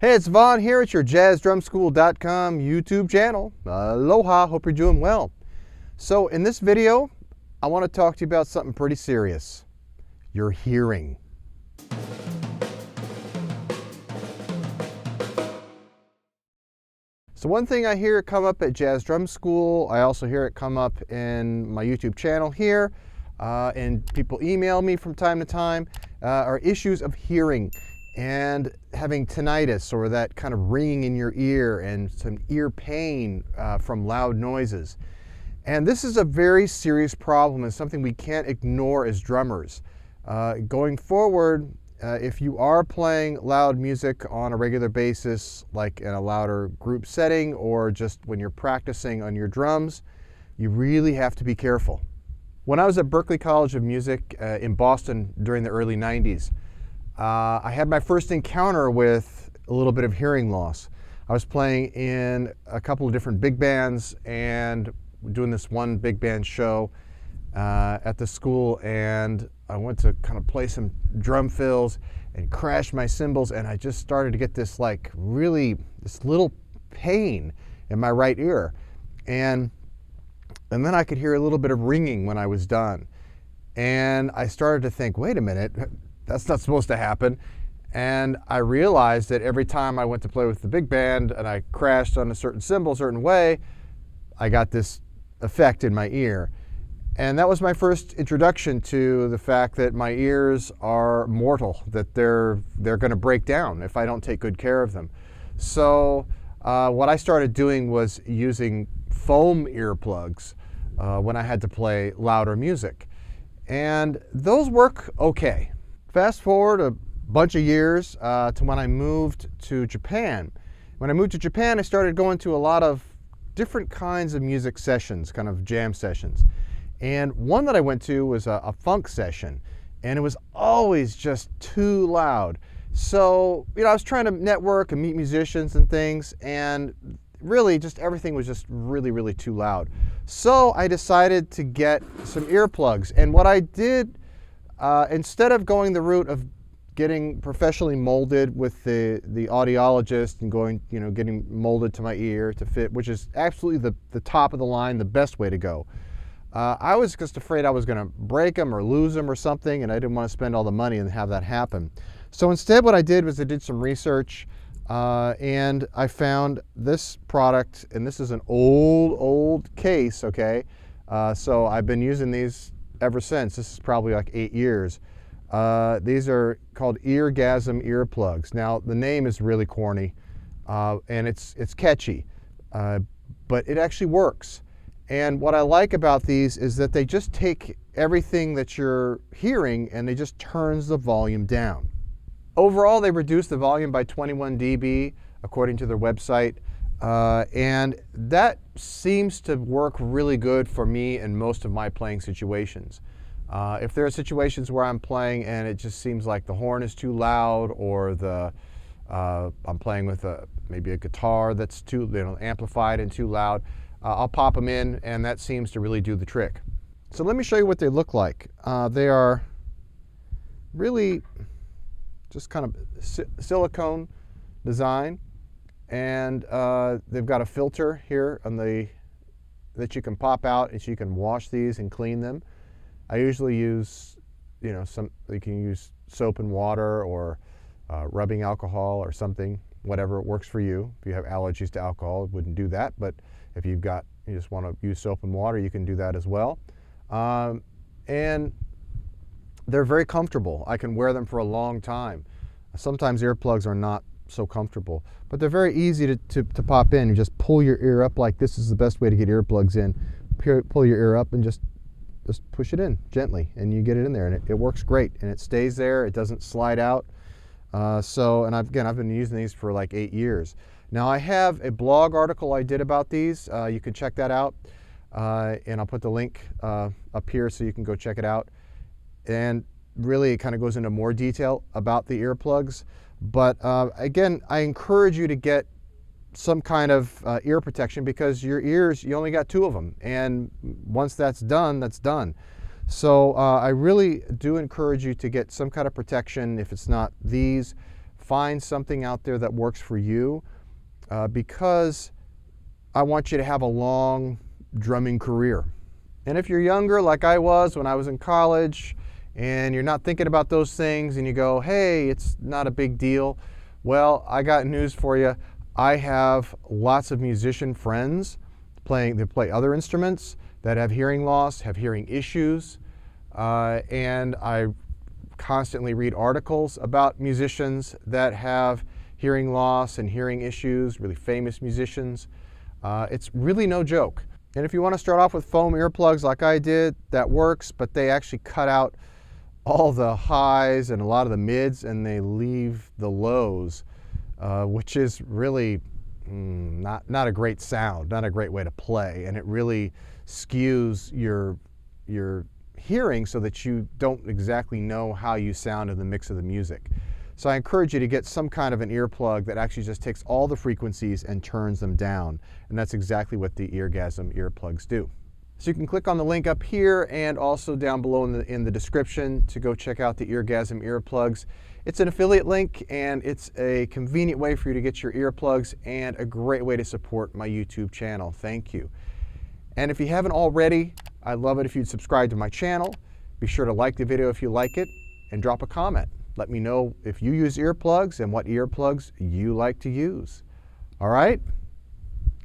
Hey, it's Vaughn here at your jazzdrumschool.com YouTube channel. Aloha, hope you're doing well. So in this video, I want to talk to you about something pretty serious, your hearing. So one thing I hear come up at Jazz Drum School, I also hear it come up in my YouTube channel here, and people email me from time to time, are issues of hearing and having tinnitus, or that kind of ringing in your ear, and some ear pain from loud noises. And this is a very serious problem and something we can't ignore as drummers. Going forward, if you are playing loud music on a regular basis, like in a louder group setting or just when you're practicing on your drums, you really have to be careful. When I was at Berklee College of Music in Boston during the early 90s, I had my first encounter with a little bit of hearing loss. I was playing in a couple of different big bands and doing this one big band show at the school, and I went to kind of play some drum fills and crash my cymbals, and I just started to get this this little pain in my right ear. And then I could hear a little bit of ringing when I was done. And I started to think, wait a minute, that's not supposed to happen. And I realized that every time I went to play with the big band and I crashed on a certain cymbal, a certain way, I got this effect in my ear. And that was my first introduction to the fact that my ears are mortal, that they're going to break down if I don't take good care of them. So what I started doing was using foam earplugs when I had to play louder music. And those work okay. Fast forward a bunch of years to when I moved to Japan. When I moved to Japan, I started going to a lot of different kinds of music sessions, kind of jam sessions. And one that I went to was a funk session, and it was always just too loud. So, I was trying to network and meet musicians and things, and really just everything was just really too loud. So I decided to get some earplugs. And what I did, instead of going the route of getting professionally molded with the audiologist and getting molded to my ear to fit, which is absolutely the top of the line, the best way to go. I was just afraid I was going to break them or lose them or something, and I didn't want to spend all the money and have that happen. So instead what I did was I did some research, and I found this product, and this is an old case, okay? So I've been using these ever since. This is probably like 8 years. These are called Eargasm earplugs. Now the name is really corny, and it's catchy, but it actually works. And what I like about these is that they just take everything that you're hearing and they just turns the volume down. Overall, they reduce the volume by 21 dB according to their website, and that seems to work really good for me in most of my playing situations. If there are situations where I'm playing and it just seems like the horn is too loud, or I'm playing with maybe a guitar that's too amplified and too loud, I'll pop them in, and that seems to really do the trick. So let me show you what they look like. They are really just kind of silicone design, and they've got a filter here that you can pop out, and so you can wash these and clean them. I usually use, you can use soap and water, or rubbing alcohol or something, whatever works for you. If you have allergies to alcohol, it wouldn't do that, but if you just want to use soap and water, you can do that as well. And they're very comfortable. I can wear them for a long time. Sometimes earplugs are not so comfortable, but they're very easy to pop in. You just pull your ear up like this is the best way to get earplugs in. Pull your ear up and just push it in gently, and you get it in there, and it works great, and it stays there. It doesn't slide out. And I've been using these for like 8 years. Now I have a blog article I did about these. You can check that out, and I'll put the link up here so you can go check it out. And really it kind of goes into more detail about the earplugs. But again, I encourage you to get some kind of ear protection, because your ears, you only got 2 of them, and once that's done, that's done. So I really do encourage you to get some kind of protection, if it's not these, find something out there that works for you, because I want you to have a long drumming career. And if you're younger, like I was when I was in college, and you're not thinking about those things and you go, hey, it's not a big deal, well, I got news for you. I have lots of musician friends that play other instruments that have hearing loss, have hearing issues, and I constantly read articles about musicians that have hearing loss and hearing issues, really famous musicians. It's really no joke. And if you want to start off with foam earplugs like I did, that works, but they actually cut out all the highs and a lot of the mids, and they leave the lows, which is really not a great sound, not a great way to play, and it really skews your hearing so that you don't exactly know how you sound in the mix of the music. So I encourage you to get some kind of an earplug that actually just takes all the frequencies and turns them down, and that's exactly what the Eargasm earplugs do. So you can click on the link up here and also down below in the description to go check out the Eargasm earplugs. It's an affiliate link, and it's a convenient way for you to get your earplugs and a great way to support my YouTube channel. Thank you. And if you haven't already, I'd love it if you'd subscribe to my channel. Be sure to like the video if you like it, and drop a comment. Let me know if you use earplugs and what earplugs you like to use. All right?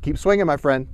Keep swinging, my friend.